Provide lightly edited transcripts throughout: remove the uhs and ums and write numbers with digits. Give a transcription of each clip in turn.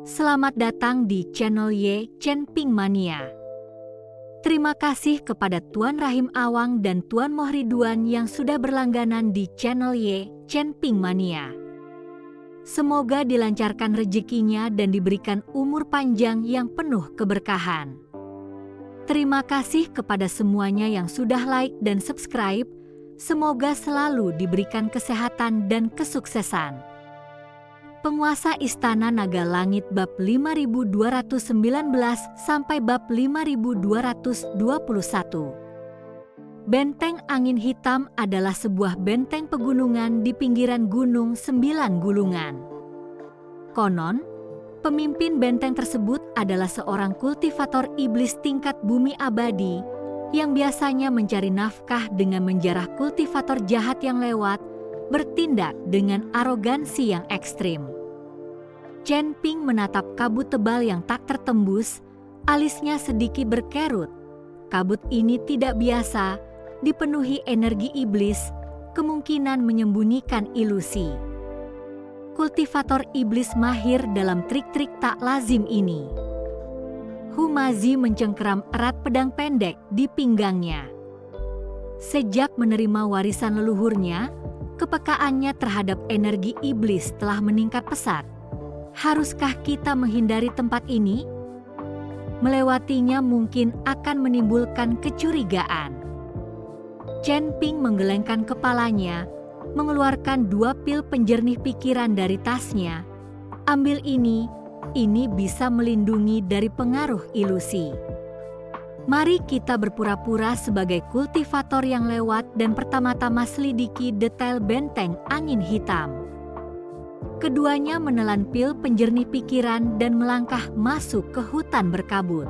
Selamat datang di channel Ye Chen Ping Mania. Terima kasih kepada Tuan Rahim Awang dan Tuan Mohriduan yang sudah berlangganan di channel Ye Chen Ping Mania. Semoga dilancarkan rezekinya dan diberikan umur panjang yang penuh keberkahan. Terima kasih kepada semuanya yang sudah like dan subscribe. Semoga selalu diberikan kesehatan dan kesuksesan. Penguasa Istana Naga Langit bab 5219 sampai bab 5221. Benteng Angin Hitam adalah sebuah benteng pegunungan di pinggiran Gunung Sembilan Gulungan. Konon, pemimpin benteng tersebut adalah seorang kultivator iblis tingkat bumi abadi yang biasanya mencari nafkah dengan menjarah kultivator jahat yang lewat, bertindak dengan arogansi yang ekstrim. Chen Ping menatap kabut tebal yang tak tertembus, alisnya sedikit berkerut. Kabut ini tidak biasa, dipenuhi energi iblis, kemungkinan menyembunyikan ilusi. Kultivator iblis mahir dalam trik-trik tak lazim ini. Humazi mencengkeram erat pedang pendek di pinggangnya. Sejak menerima warisan leluhurnya, kepekaannya terhadap energi iblis telah meningkat pesat. Haruskah kita menghindari tempat ini? Melewatinya mungkin akan menimbulkan kecurigaan. Chen Ping menggelengkan kepalanya, mengeluarkan 2 pil penjernih pikiran dari tasnya. Ambil ini bisa melindungi dari pengaruh ilusi. Mari kita berpura-pura sebagai kultivator yang lewat dan pertama-tama selidiki detail benteng Angin Hitam. Keduanya menelan pil penjernih pikiran dan melangkah masuk ke hutan berkabut.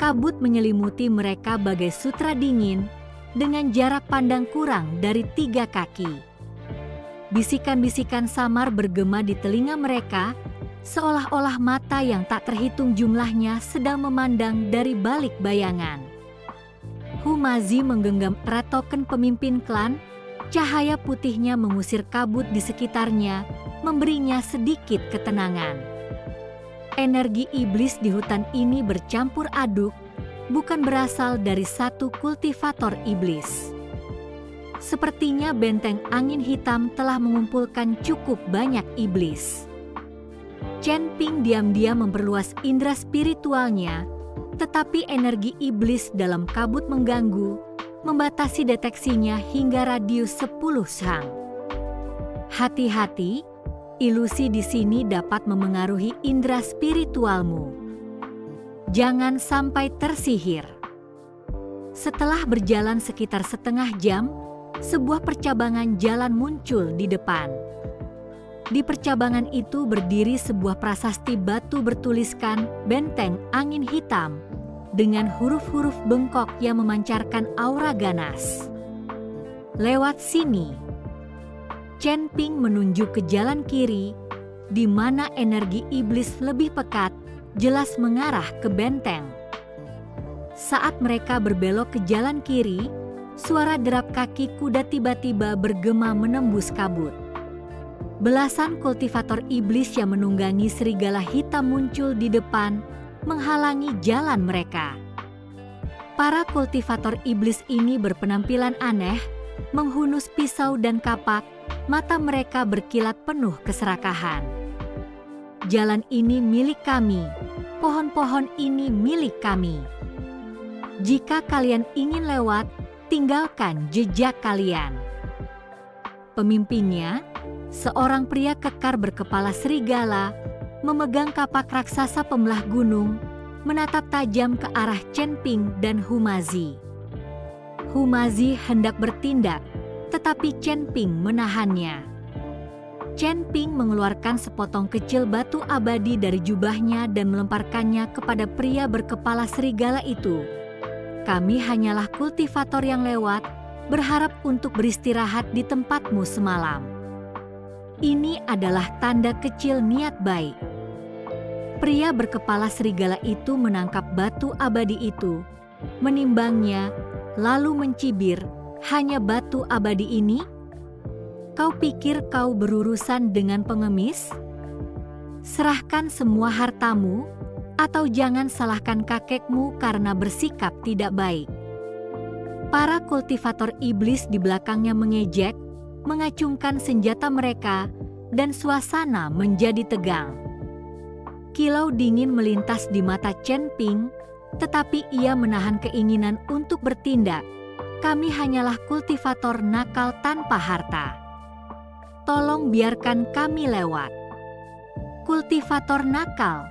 Kabut menyelimuti mereka bagai sutra dingin dengan jarak pandang kurang dari 3 kaki. Bisikan-bisikan samar bergema di telinga mereka, seolah-olah mata yang tak terhitung jumlahnya sedang memandang dari balik bayangan. Humazi menggenggam erat token pemimpin klan, cahaya putihnya mengusir kabut di sekitarnya, memberinya sedikit ketenangan. Energi iblis di hutan ini bercampur aduk, bukan berasal dari satu kultivator iblis. Sepertinya benteng Angin Hitam telah mengumpulkan cukup banyak iblis. Chen Ping diam-diam memperluas indera spiritualnya, tetapi energi iblis dalam kabut mengganggu, membatasi deteksinya hingga radius 10 sang. Hati-hati, ilusi di sini dapat memengaruhi indera spiritualmu. Jangan sampai tersihir. Setelah berjalan sekitar setengah jam, sebuah percabangan jalan muncul di depan. Di percabangan itu berdiri sebuah prasasti batu bertuliskan Benteng Angin Hitam dengan huruf-huruf bengkok yang memancarkan aura ganas. Lewat sini. Chen Ping menunjuk ke jalan kiri, di mana energi iblis lebih pekat, jelas mengarah ke benteng. Saat mereka berbelok ke jalan kiri, suara derap kaki kuda tiba-tiba bergema menembus kabut. Belasan kultivator iblis yang menunggangi serigala hitam muncul di depan, menghalangi jalan mereka. Para kultivator iblis ini berpenampilan aneh, menghunus pisau dan kapak, mata mereka berkilat penuh keserakahan. Jalan ini milik kami, pohon-pohon ini milik kami. Jika kalian ingin lewat, tinggalkan jejak kalian. Pemimpinnya, seorang pria kekar berkepala serigala, memegang kapak raksasa pembelah gunung, menatap tajam ke arah Chen Ping dan Humazi. Humazi hendak bertindak, tetapi Chen Ping menahannya. Chen Ping mengeluarkan sepotong kecil batu abadi dari jubahnya dan melemparkannya kepada pria berkepala serigala itu. Kami hanyalah kultivator yang lewat, berharap untuk beristirahat di tempatmu semalam. Ini adalah tanda kecil niat baik. Pria berkepala serigala itu menangkap batu abadi itu, menimbangnya, lalu mencibir, hanya batu abadi ini? Kau pikir kau berurusan dengan pengemis? Serahkan semua hartamu, atau jangan salahkan kakekmu karena bersikap tidak baik. Para kultivator iblis di belakangnya mengejek, mengacungkan senjata mereka, dan suasana menjadi tegang. Kilau dingin melintas di mata Chen Ping, tetapi ia menahan keinginan untuk bertindak. Kami hanyalah kultivator nakal tanpa harta. Tolong biarkan kami lewat. Kultivator nakal.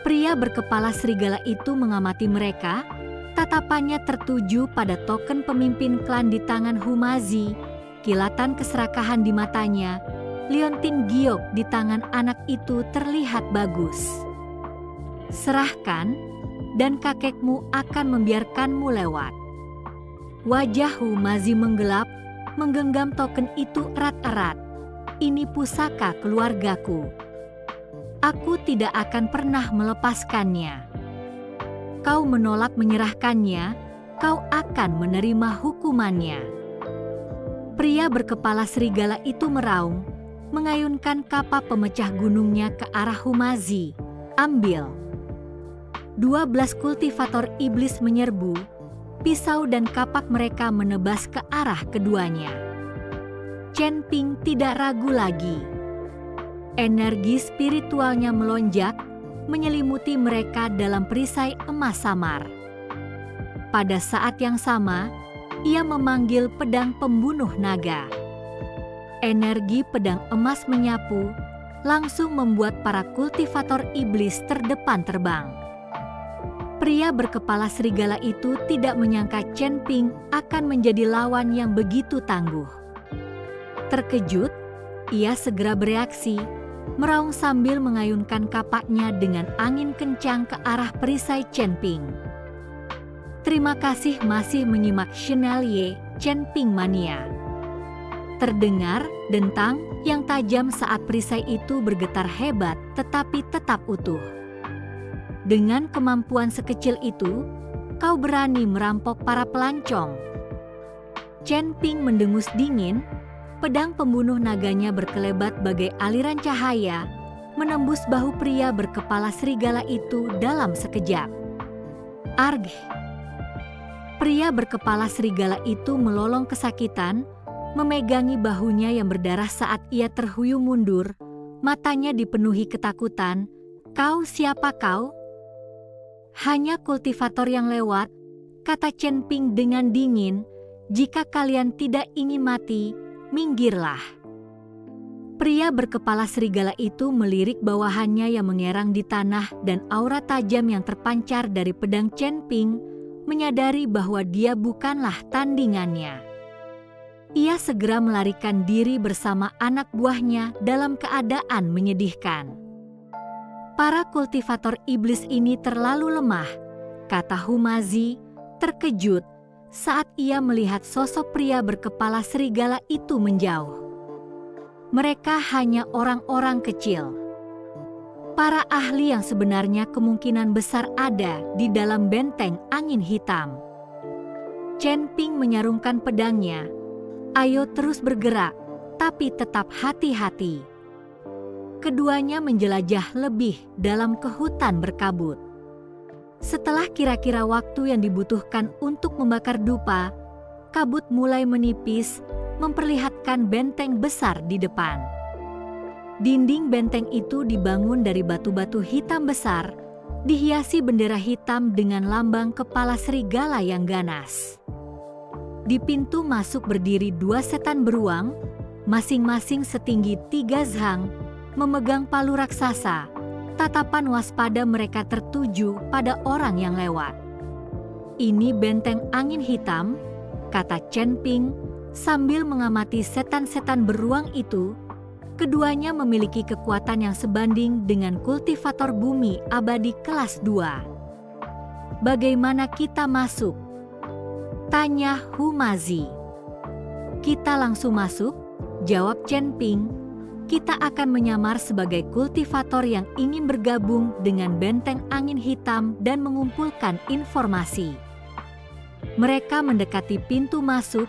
Pria berkepala serigala itu mengamati mereka, tatapannya tertuju pada token pemimpin klan di tangan Humazi, kilatan keserakahan di matanya, liontin giok di tangan anak itu terlihat bagus. Serahkan, dan kakekmu akan membiarkanmu lewat. Wajah Humazi menggelap, menggenggam token itu erat-erat. Ini pusaka keluargaku. Aku tidak akan pernah melepaskannya. Kau menolak menyerahkannya, kau akan menerima hukumannya. Pria berkepala serigala itu meraung, mengayunkan kapak pemecah gunungnya ke arah Humazi. Ambil. 12 kultivator iblis menyerbu, pisau dan kapak mereka menebas ke arah keduanya. Chen Ping tidak ragu lagi. Energi spiritualnya melonjak, menyelimuti mereka dalam perisai emas samar. Pada saat yang sama, ia memanggil pedang pembunuh naga. Energi pedang emas menyapu, langsung membuat para kultivator iblis terdepan terbang. Pria berkepala serigala itu tidak menyangka Chen Ping akan menjadi lawan yang begitu tangguh. Terkejut, ia segera bereaksi, meraung sambil mengayunkan kapaknya dengan angin kencang ke arah perisai Chen Ping. Terima kasih masih menyimak Chevalier Chen Ping Mania. Terdengar dentang yang tajam saat perisai itu bergetar hebat tetapi tetap utuh. Dengan kemampuan sekecil itu, kau berani merampok para pelancong. Chen Ping mendengus dingin. Pedang pembunuh naganya berkelebat bagai aliran cahaya, menembus bahu pria berkepala serigala itu dalam sekejap. Arg! Pria berkepala serigala itu melolong kesakitan, memegangi bahunya yang berdarah saat ia terhuyung mundur, matanya dipenuhi ketakutan. Kau siapa kau? Hanya kultivator yang lewat, kata Chen Ping dengan dingin. Jika kalian tidak ingin mati, minggirlah. Pria berkepala serigala itu melirik bawahannya yang mengerang di tanah dan aura tajam yang terpancar dari pedang Chen Ping, menyadari bahwa dia bukanlah tandingannya. Ia segera melarikan diri bersama anak buahnya dalam keadaan menyedihkan. Para kultivator iblis ini terlalu lemah, kata Humazi, terkejut saat ia melihat sosok pria berkepala serigala itu menjauh. Mereka hanya orang-orang kecil. Para ahli yang sebenarnya kemungkinan besar ada di dalam benteng angin hitam. Chen Ping menyarungkan pedangnya. Ayo terus bergerak, tapi tetap hati-hati. Keduanya menjelajah lebih dalam ke hutan berkabut. Setelah kira-kira waktu yang dibutuhkan untuk membakar dupa, kabut mulai menipis, memperlihatkan benteng besar di depan. Dinding benteng itu dibangun dari batu-batu hitam besar, dihiasi bendera hitam dengan lambang kepala serigala yang ganas. Di pintu masuk berdiri 2 setan beruang, masing-masing setinggi 3 zhang, memegang palu raksasa. Tatapan waspada mereka tertuju pada orang yang lewat. Ini benteng angin hitam, kata Chen Ping, sambil mengamati setan-setan beruang itu. Keduanya memiliki kekuatan yang sebanding dengan kultivator bumi abadi kelas 2. Bagaimana kita masuk? Tanya Humazi. Kita langsung masuk, jawab Chen Ping. Kita akan menyamar sebagai kultivator yang ingin bergabung dengan benteng angin hitam dan mengumpulkan informasi. Mereka mendekati pintu masuk,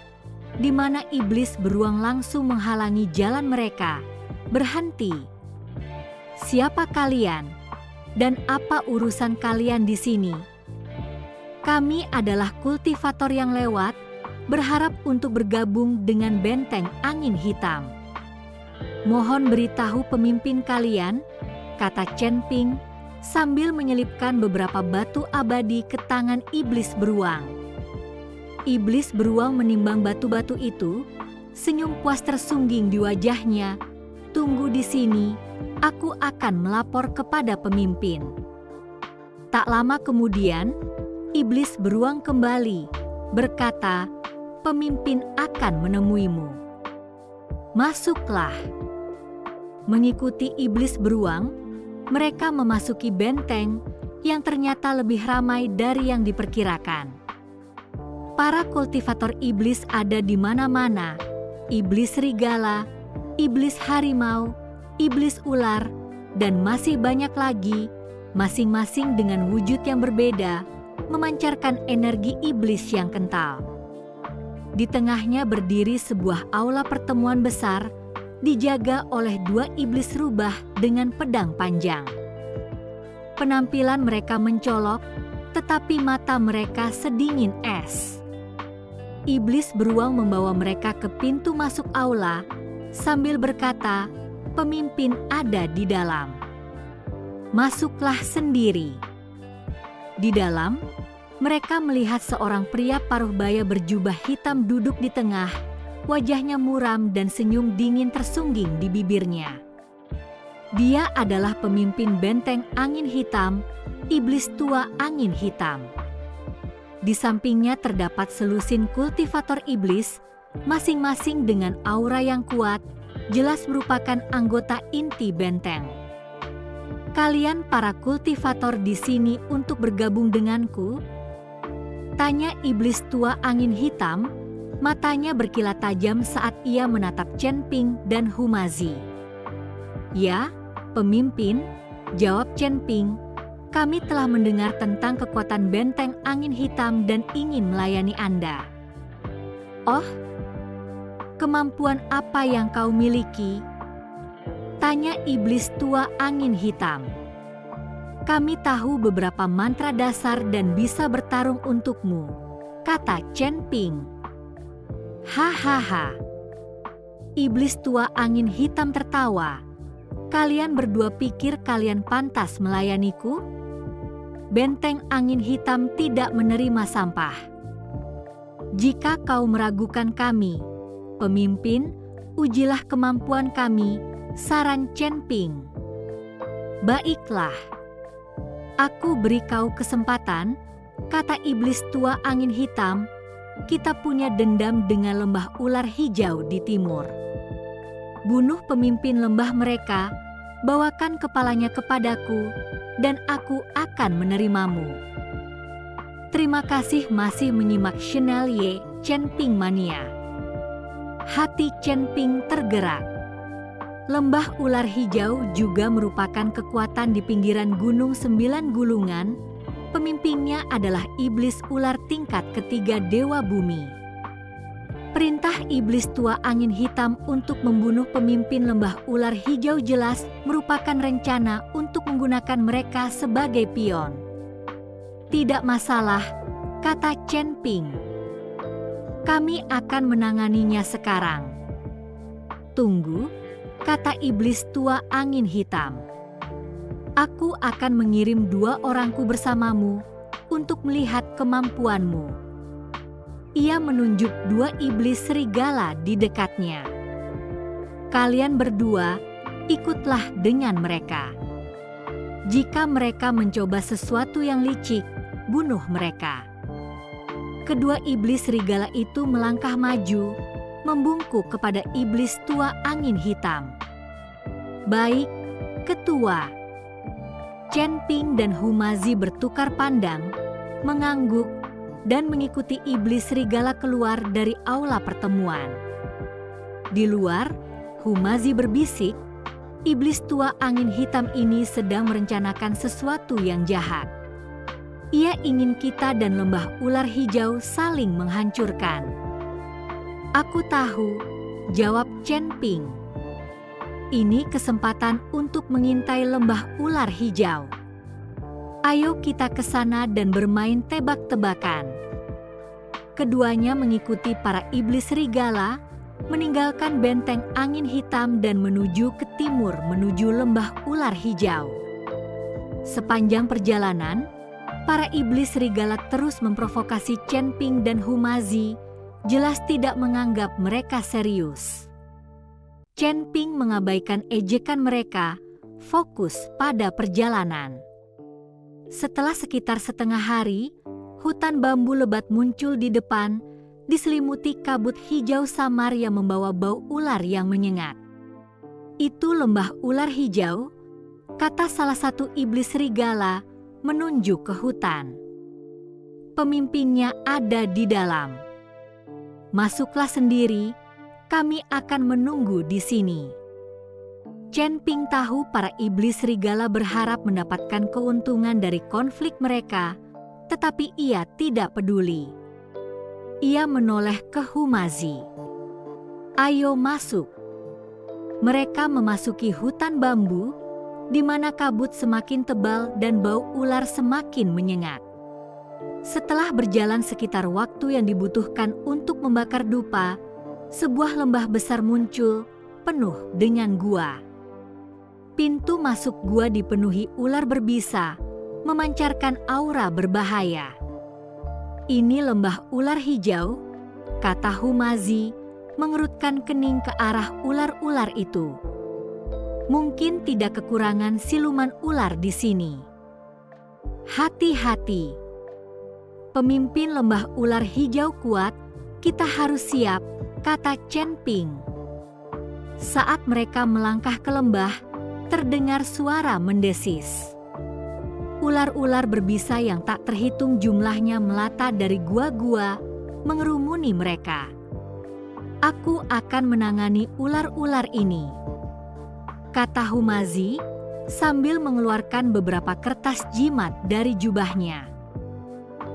di mana iblis beruang langsung menghalangi jalan mereka. Berhenti. "Siapa kalian? Dan apa urusan kalian di sini?" "Kami adalah kultivator yang lewat, berharap untuk bergabung dengan benteng angin hitam." "Mohon beritahu pemimpin kalian," kata Chen Ping, sambil menyelipkan beberapa batu abadi ke tangan iblis beruang. Iblis beruang menimbang batu-batu itu, senyum puas tersungging di wajahnya. "Tunggu di sini, aku akan melapor kepada pemimpin." Tak lama kemudian, iblis beruang kembali, berkata, "Pemimpin akan menemuimu. Masuklah." Mengikuti iblis beruang, mereka memasuki benteng yang ternyata lebih ramai dari yang diperkirakan. Para kultivator iblis ada di mana-mana: iblis serigala, iblis harimau, iblis ular, dan masih banyak lagi, masing-masing dengan wujud yang berbeda, memancarkan energi iblis yang kental. Di tengahnya berdiri sebuah aula pertemuan besar, dijaga oleh 2 iblis rubah dengan pedang panjang. Penampilan mereka mencolok, tetapi mata mereka sedingin es. Iblis beruang membawa mereka ke pintu masuk aula, sambil berkata, "Pemimpin ada di dalam. Masuklah sendiri." Di dalam, mereka melihat seorang pria paruh baya berjubah hitam duduk di tengah. Wajahnya muram dan senyum dingin tersungging di bibirnya. Dia adalah pemimpin benteng angin hitam, iblis tua angin hitam. Di sampingnya terdapat selusin kultivator iblis, masing-masing dengan aura yang kuat, jelas merupakan anggota inti benteng. "Kalian para kultivator di sini untuk bergabung denganku?" tanya iblis tua angin hitam. Matanya berkilat tajam saat ia menatap Chen Ping dan Humazi. "Ya, pemimpin," jawab Chen Ping, "kami telah mendengar tentang kekuatan benteng angin hitam dan ingin melayani Anda." "Oh, kemampuan apa yang kau miliki?" tanya iblis tua angin hitam. "Kami tahu beberapa mantra dasar dan bisa bertarung untukmu," kata Chen Ping. "Hahaha." Iblis tua angin hitam tertawa. "Kalian berdua pikir kalian pantas melayaniku? Benteng angin hitam tidak menerima sampah. Jika kau meragukan kami, pemimpin, ujilah kemampuan kami," saran Chen Ping. "Baiklah. Aku beri kau kesempatan," kata iblis tua angin hitam. "Kita punya dendam dengan lembah ular hijau di timur. Bunuh pemimpin lembah mereka, bawakan kepalanya kepadaku, dan aku akan menerimamu." Terima kasih masih menyimak channel Ye Chen Ping Mania. Hati Chen Ping tergerak. Lembah ular hijau juga merupakan kekuatan di pinggiran Gunung 9 Gulungan. Pemimpinnya adalah iblis ular tingkat ketiga Dewa Bumi. Perintah iblis tua angin hitam untuk membunuh pemimpin lembah ular hijau jelas merupakan rencana untuk menggunakan mereka sebagai pion. "Tidak masalah," kata Chen Ping. "Kami akan menanganinya sekarang." "Tunggu," kata iblis tua angin hitam. "Aku akan mengirim 2 orangku bersamamu untuk melihat kemampuanmu." Ia menunjuk 2 iblis serigala di dekatnya. "Kalian berdua, ikutlah dengan mereka. Jika mereka mencoba sesuatu yang licik, bunuh mereka." Kedua iblis serigala itu melangkah maju, membungkuk kepada iblis tua angin hitam. "Baik, Ketua." Chen Ping dan Humazi bertukar pandang, mengangguk, dan mengikuti iblis serigala keluar dari aula pertemuan. Di luar, Humazi berbisik, iblis tua angin hitam ini sedang merencanakan sesuatu yang jahat. Ia ingin kita dan lembah ular hijau saling menghancurkan. "Aku tahu," jawab Chen Ping. Ini kesempatan untuk mengintai lembah ular hijau. Ayo kita ke sana dan bermain tebak-tebakan. Keduanya mengikuti para iblis serigala, meninggalkan benteng angin hitam dan menuju ke timur menuju lembah ular hijau. Sepanjang perjalanan, para iblis serigala terus memprovokasi Chen Ping dan Humazi, jelas tidak menganggap mereka serius. Chen Ping mengabaikan ejekan mereka, fokus pada perjalanan. Setelah sekitar setengah hari, hutan bambu lebat muncul di depan, diselimuti kabut hijau samar yang membawa bau ular yang menyengat. Itu lembah ular hijau, kata salah satu iblis serigala menunjuk ke hutan. Pemimpinnya ada di dalam. Masuklah sendiri, kami akan menunggu di sini. Chen Ping tahu para iblis serigala berharap mendapatkan keuntungan dari konflik mereka, tetapi ia tidak peduli. Ia menoleh ke Humazi. Ayo masuk. Mereka memasuki hutan bambu, di mana kabut semakin tebal dan bau ular semakin menyengat. Setelah berjalan sekitar waktu yang dibutuhkan untuk membakar dupa, sebuah lembah besar muncul, penuh dengan gua. Pintu masuk gua dipenuhi ular berbisa, memancarkan aura berbahaya. Ini lembah ular hijau, kata Humazi, mengerutkan kening ke arah ular-ular itu. Mungkin tidak kekurangan siluman ular di sini. Hati-hati. Pemimpin lembah ular hijau kuat, kita harus siap, kata Chen Ping. Saat mereka melangkah ke lembah, terdengar suara mendesis. Ular-ular berbisa yang tak terhitung jumlahnya melata dari gua-gua, mengerumuni mereka. Aku akan menangani ular-ular ini, kata Humazi, sambil mengeluarkan beberapa kertas jimat dari jubahnya.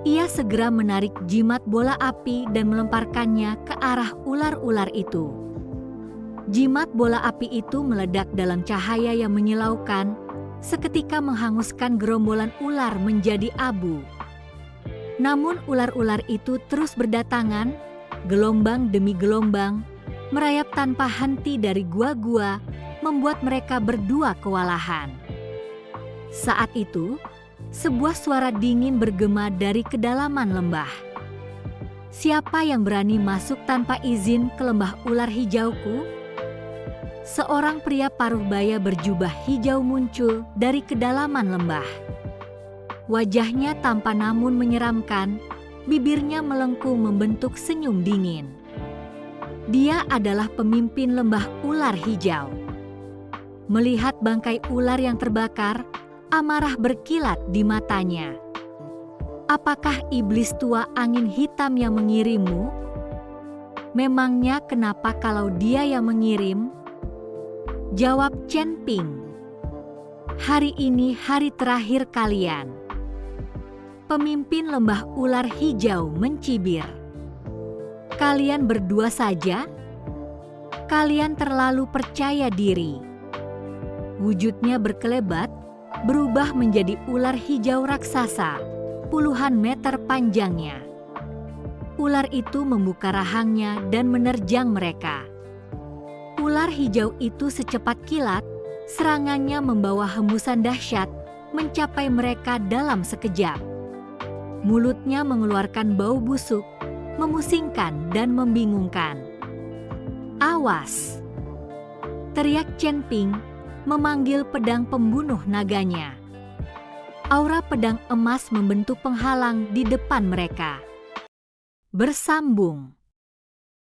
Ia segera menarik jimat bola api dan melemparkannya ke arah ular-ular itu. Jimat bola api itu meledak dalam cahaya yang menyilaukan, seketika menghanguskan gerombolan ular menjadi abu. Namun ular-ular itu terus berdatangan, gelombang demi gelombang, merayap tanpa henti dari gua-gua, membuat mereka berdua kewalahan. Saat itu, sebuah suara dingin bergema dari kedalaman lembah. Siapa yang berani masuk tanpa izin ke lembah ular hijauku? Seorang pria paruh baya berjubah hijau muncul dari kedalaman lembah. Wajahnya tampan namun menyeramkan, bibirnya melengkung membentuk senyum dingin. Dia adalah pemimpin lembah ular hijau. Melihat bangkai ular yang terbakar, amarah berkilat di matanya. Apakah iblis tua angin hitam yang mengirimmu? Memangnya kenapa kalau dia yang mengirim? Jawab Chen Ping. Hari ini hari terakhir kalian. Pemimpin lembah ular hijau mencibir. Kalian berdua saja? Kalian terlalu percaya diri. Wujudnya berkelebat, berubah menjadi ular hijau raksasa, puluhan meter panjangnya. Ular itu membuka rahangnya dan menerjang mereka. Ular hijau itu secepat kilat, serangannya membawa hembusan dahsyat, mencapai mereka dalam sekejap. Mulutnya mengeluarkan bau busuk, memusingkan dan membingungkan. Awas! Teriak Chen Ping, memanggil pedang pembunuh naganya. Aura pedang emas membentuk penghalang di depan mereka. Bersambung.